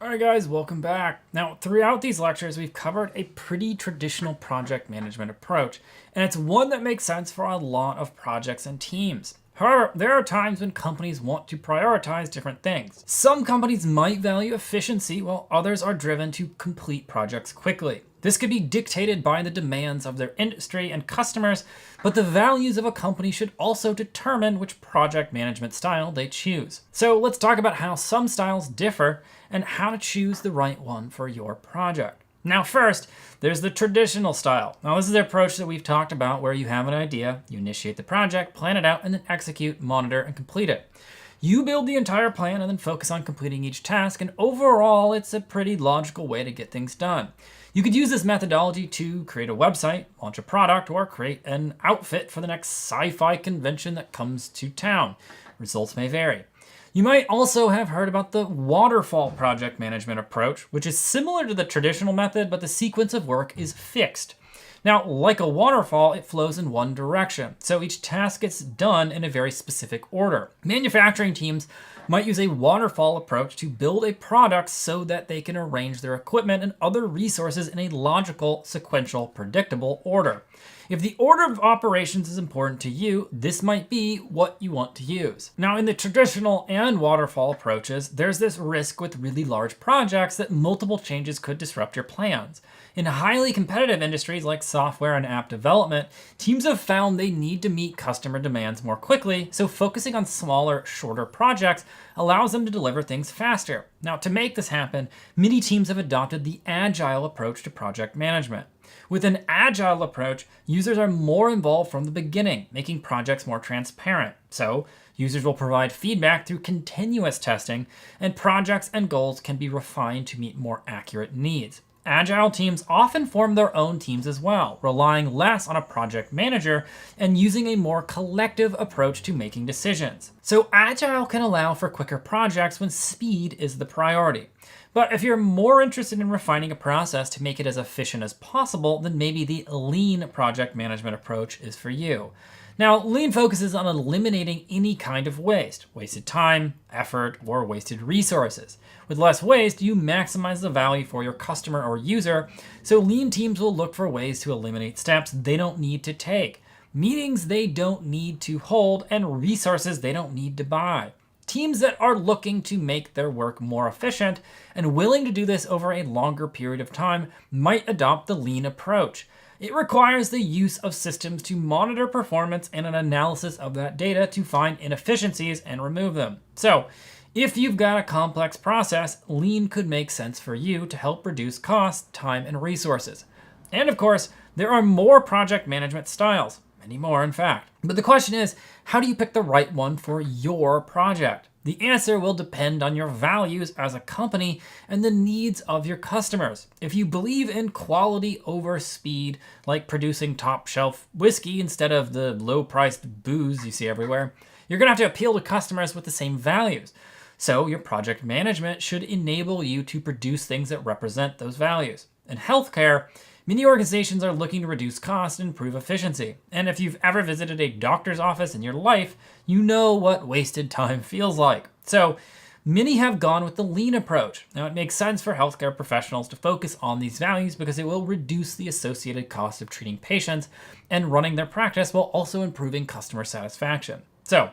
Alright guys, welcome back. Now, throughout these lectures, we've covered a pretty traditional project management approach, and it's one that makes sense for a lot of projects and teams. However, there are times when companies want to prioritize different things. Some companies might value efficiency, while others are driven to complete projects quickly. This could be dictated by the demands of their industry and customers, but the values of a company should also determine which project management style they choose. So let's talk about how some styles differ and how to choose the right one for your project. Now first, there's the traditional style. Now this is the approach that we've talked about where you have an idea, you initiate the project, plan it out, and then execute, monitor, and complete it. You build the entire plan and then focus on completing each task, and overall, it's a pretty logical way to get things done. You could use this methodology to create a website, launch a product, or create an outfit for the next sci-fi convention that comes to town. Results may vary. You might also have heard about the waterfall project management approach, which is similar to the traditional method, but the sequence of work is fixed. Now, like a waterfall, it flows in one direction, so each task gets done in a very specific order. Manufacturing teams might use a waterfall approach to build a product so that they can arrange their equipment and other resources in a logical, sequential, predictable order. If the order of operations is important to you, this might be what you want to use. Now, in the traditional and waterfall approaches, there's this risk with really large projects that multiple changes could disrupt your plans. In highly competitive industries like software and app development, teams have found they need to meet customer demands more quickly, so focusing on smaller, shorter projects allows them to deliver things faster. Now, to make this happen, many teams have adopted the agile approach to project management. With an agile approach, users are more involved from the beginning, making projects more transparent. So, users will provide feedback through continuous testing, and projects and goals can be refined to meet more accurate needs. Agile teams often form their own teams as well, relying less on a project manager and using a more collective approach to making decisions. So Agile can allow for quicker projects when speed is the priority. But if you're more interested in refining a process to make it as efficient as possible, then maybe the lean project management approach is for you. Now, lean focuses on eliminating any kind of waste, wasted time, effort, or wasted resources. With less waste, you maximize the value for your customer or user, so lean teams will look for ways to eliminate steps they don't need to take, meetings they don't need to hold, and resources they don't need to buy. Teams that are looking to make their work more efficient and willing to do this over a longer period of time might adopt the lean approach. It requires the use of systems to monitor performance and an analysis of that data to find inefficiencies and remove them. So, if you've got a complex process, lean could make sense for you to help reduce costs, time, and resources. And of course, there are more project management styles, many more in fact. But the question is, how do you pick the right one for your project? The answer will depend on your values as a company and the needs of your customers. If you believe in quality over speed, like producing top shelf whiskey instead of the low priced booze you see everywhere, you're gonna have to appeal to customers with the same values. So your project management should enable you to produce things that represent those values. In healthcare, many organizations are looking to reduce costs and improve efficiency. And if you've ever visited a doctor's office in your life, you know what wasted time feels like. So many have gone with the lean approach. Now it makes sense for healthcare professionals to focus on these values because it will reduce the associated cost of treating patients and running their practice while also improving customer satisfaction. So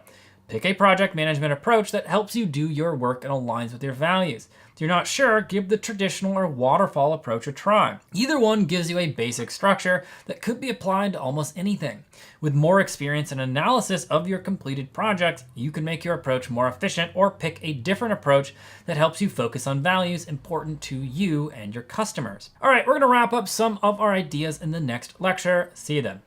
pick a project management approach that helps you do your work and aligns with your values. If you're not sure, give the traditional or waterfall approach a try. Either one gives you a basic structure that could be applied to almost anything. With more experience and analysis of your completed project, you can make your approach more efficient or pick a different approach that helps you focus on values important to you and your customers. All right, we're gonna wrap up some of our ideas in the next lecture. See you then.